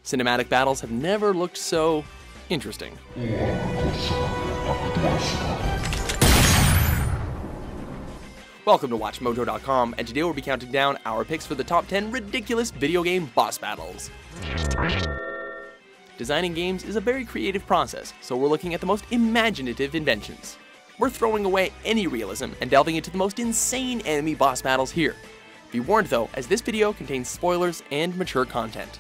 Cinematic battles have never looked so interesting. Welcome to WatchMojo.com, and today we'll be counting down our picks for the top 10 ridiculous video game boss battles. Designing games is a very creative process, so we're looking at the most imaginative inventions. We're throwing away any realism and delving into the most insane enemy boss battles here. Be warned though, as this video contains spoilers and mature content.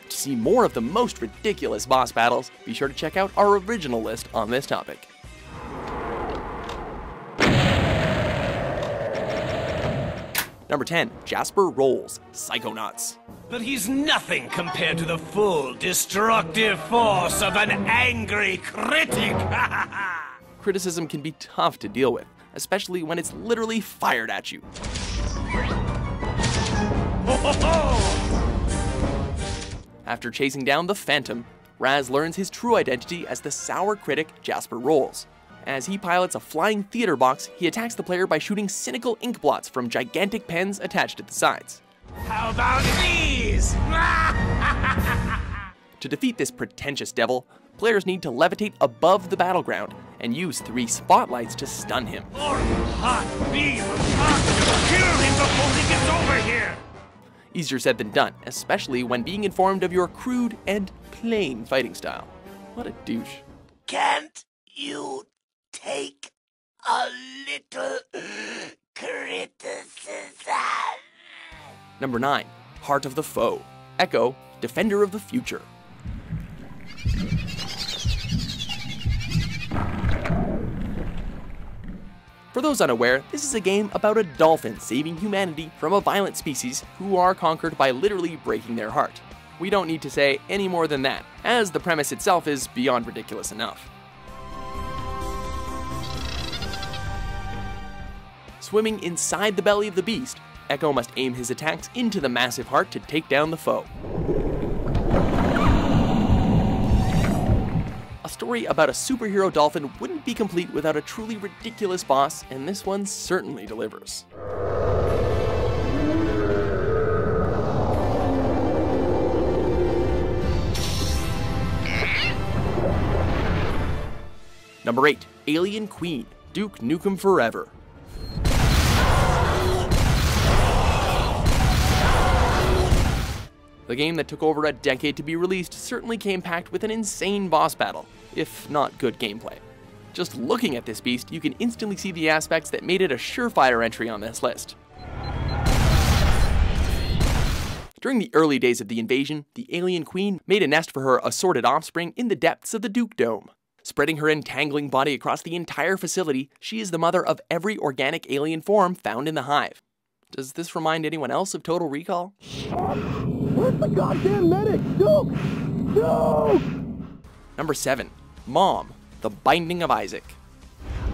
To see more of the most ridiculous boss battles, be sure to check out our original list on this topic. Number 10, Jasper Rolls, Psychonauts. But he's nothing compared to the full destructive force of an angry critic. Criticism can be tough to deal with, especially when it's literally fired at you. After chasing down the Phantom, Raz learns his true identity as the sour critic Jasper Rolls. As he pilots a flying theater box, he attacks the player by shooting cynical ink blots from gigantic pens attached at the sides. How about these? To defeat this pretentious devil, players need to levitate above the battleground and use 3 spotlights to stun him. Or hot beam of hot, kill him before he gets over here! Easier said than done, especially when being informed of your crude and plain fighting style. What a douche. Can't you take a little criticism? Number 9, Heart of the Foe, Echo, Defender of the Future. For those unaware, this is a game about a dolphin saving humanity from a violent species who are conquered by literally breaking their heart. We don't need to say any more than that, as the premise itself is beyond ridiculous enough. Swimming inside the belly of the beast, Echo must aim his attacks into the massive heart to take down the foe. A story about a superhero dolphin wouldn't be complete without a truly ridiculous boss, and this one certainly delivers. Number 8, Alien Queen, Duke Nukem Forever. The game that took over a decade to be released certainly came packed with an insane boss battle, if not good gameplay. Just looking at this beast, you can instantly see the aspects that made it a surefire entry on this list. During the early days of the invasion, the Alien Queen made a nest for her assorted offspring in the depths of the Duke Dome. Spreading her entangling body across the entire facility, she is the mother of every organic alien form found in the hive. Does this remind anyone else of Total Recall? Where's the goddamn medic? Duke! Duke! Number 7, Mom, The Binding of Isaac.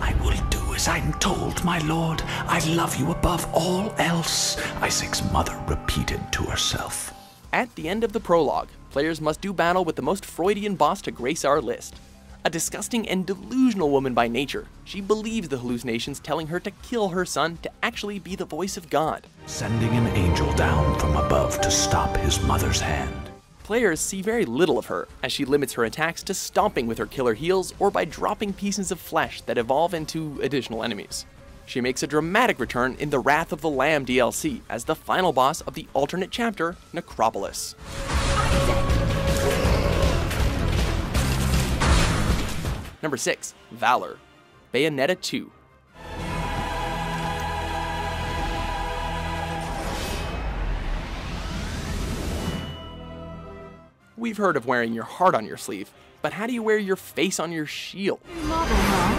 I will do as I'm told, my lord. I love you above all else, Isaac's mother repeated to herself. At the end of the prologue, players must do battle with the most Freudian boss to grace our list. A disgusting and delusional woman by nature, she believes the hallucinations telling her to kill her son to actually be the voice of God. Sending an angel down from above to stop his mother's hand. Players see very little of her, as she limits her attacks to stomping with her killer heels or by dropping pieces of flesh that evolve into additional enemies. She makes a dramatic return in the Wrath of the Lamb DLC as the final boss of the alternate chapter, Necropolis. Number 6, Valor, Bayonetta 2. We've heard of wearing your heart on your sleeve, but how do you wear your face on your shield? Model, huh?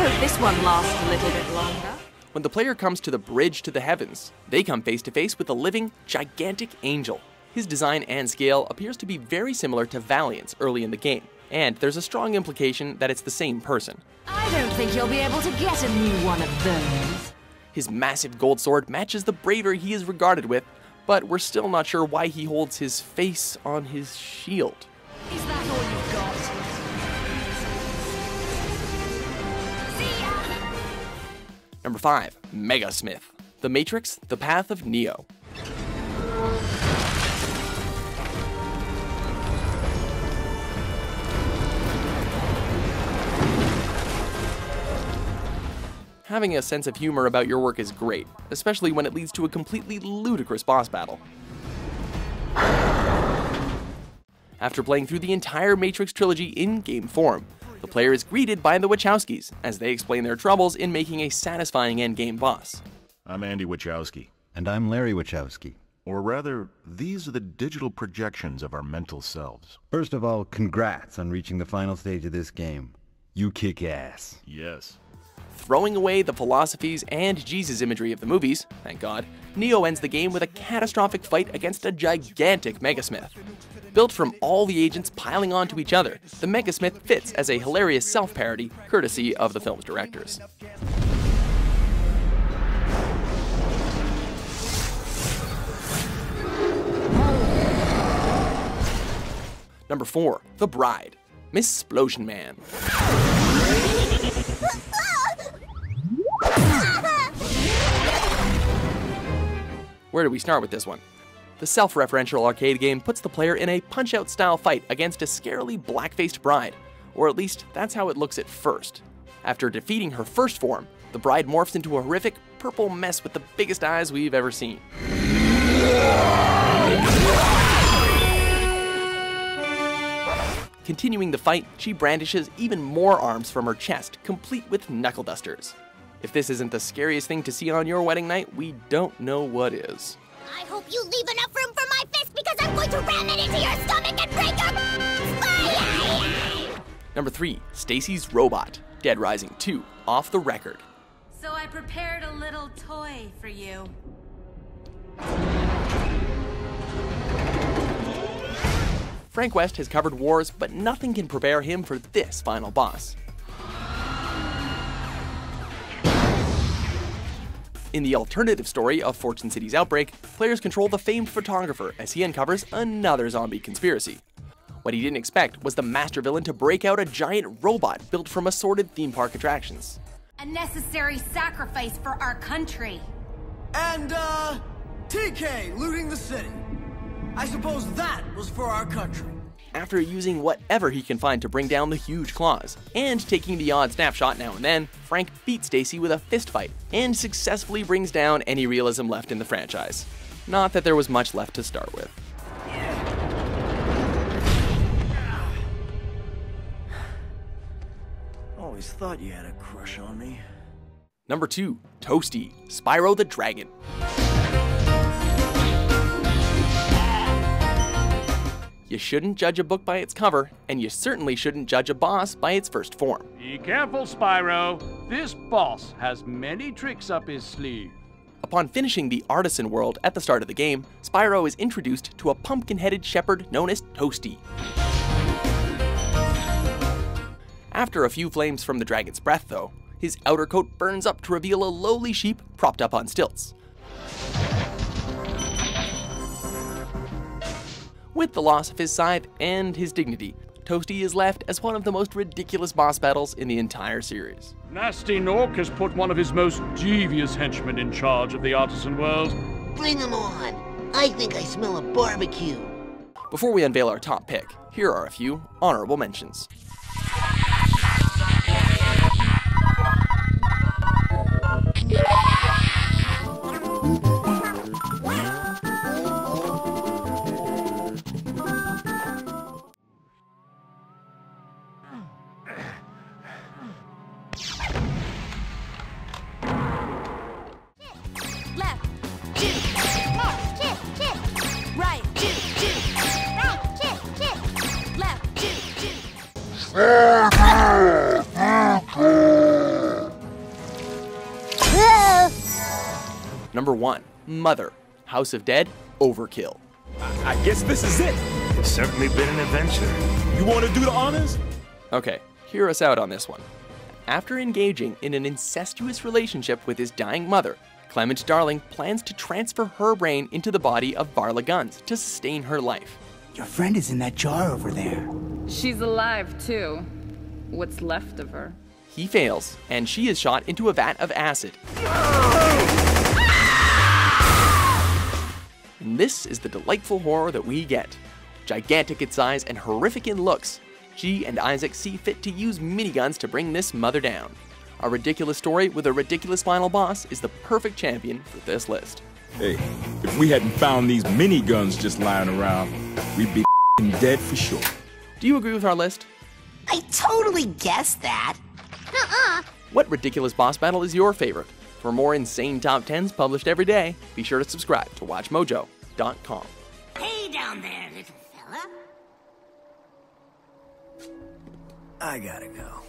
I hope this one lasts a little bit longer. When the player comes to the bridge to the heavens, they come face to face with a living, gigantic angel. His design and scale appears to be very similar to Valiant's early in the game, and there's a strong implication that it's the same person. I don't think you'll be able to get a new one of those. His massive gold sword matches the bravery he is regarded with, but we're still not sure why he holds his face on his shield. Is that all you've got? See ya! Number 5, Megasmith, The Matrix: The Path of Neo. Having a sense of humor about your work is great, especially when it leads to a completely ludicrous boss battle. After playing through the entire Matrix trilogy in game form, the player is greeted by the Wachowskis as they explain their troubles in making a satisfying endgame boss. I'm Andy Wachowski. And I'm Larry Wachowski. Or rather, these are the digital projections of our mental selves. First of all, congrats on reaching the final stage of this game. You kick ass. Yes. Throwing away the philosophies and Jesus imagery of the movies, thank God, Neo ends the game with a catastrophic fight against a gigantic Megasmith. Built from all the agents piling onto each other, the Megasmith fits as a hilarious self-parody, courtesy of the film's directors. Number 4, The Bride, Miss Splosion Man. Where do we start with this one? The self-referential arcade game puts the player in a punch-out style fight against a scarily black-faced bride, or at least that's how it looks at first. After defeating her first form, the bride morphs into a horrific purple mess with the biggest eyes we've ever seen. Continuing the fight, she brandishes even more arms from her chest, complete with knuckle dusters. If this isn't the scariest thing to see on your wedding night, we don't know what is. I hope you leave enough room for my fist because I'm going to ram it into your stomach and break your... Number 3, Stacey's Robot, Dead Rising 2, Off the Record. So I prepared a little toy for you. Frank West has covered wars, but nothing can prepare him for this final boss. In the alternative story of Fortune City's outbreak, players control the famed photographer as he uncovers another zombie conspiracy. What he didn't expect was the master villain to break out a giant robot built from assorted theme park attractions. A necessary sacrifice for our country. And, TK looting the city. I suppose that was for our country. After using whatever he can find to bring down the huge claws, and taking the odd snapshot now and then, Frank beats Stacey with a fist fight, and successfully brings down any realism left in the franchise. Not that there was much left to start with. Always thought you had a crush on me. Number 2, Toasty, Spyro the Dragon. You shouldn't judge a book by its cover, and you certainly shouldn't judge a boss by its first form. Be careful, Spyro. This boss has many tricks up his sleeve. Upon finishing the artisan world at the start of the game, Spyro is introduced to a pumpkin-headed shepherd known as Toasty. After a few flames from the dragon's breath, though, his outer coat burns up to reveal a lowly sheep propped up on stilts. With the loss of his scythe and his dignity, Toasty is left as one of the most ridiculous boss battles in the entire series. Nasty Nork has put one of his most devious henchmen in charge of the artisan world. Bring him on. I think I smell a barbecue. Before we unveil our top pick, here are a few honorable mentions. Number 1, Mother, House of Dead, Overkill. I guess this is it. It's certainly been an adventure. You want to do the honors? Okay, hear us out on this one. After engaging in an incestuous relationship with his dying mother, Clement Darling plans to transfer her brain into the body of Varla Guns to sustain her life. Your friend is in that jar over there. She's alive, too. What's left of her. He fails, and she is shot into a vat of acid. And this is the delightful horror that we get. Gigantic in size and horrific in looks, G and Isaac see fit to use miniguns to bring this mother down. A ridiculous story with a ridiculous final boss is the perfect champion for this list. Hey, if we hadn't found these miniguns just lying around, we'd be dead for sure. Do you agree with our list? I totally guessed that. What ridiculous boss battle is your favorite? For more insane top 10s published every day, be sure to subscribe to WatchMojo.com. Hey down there, little fella. I gotta go.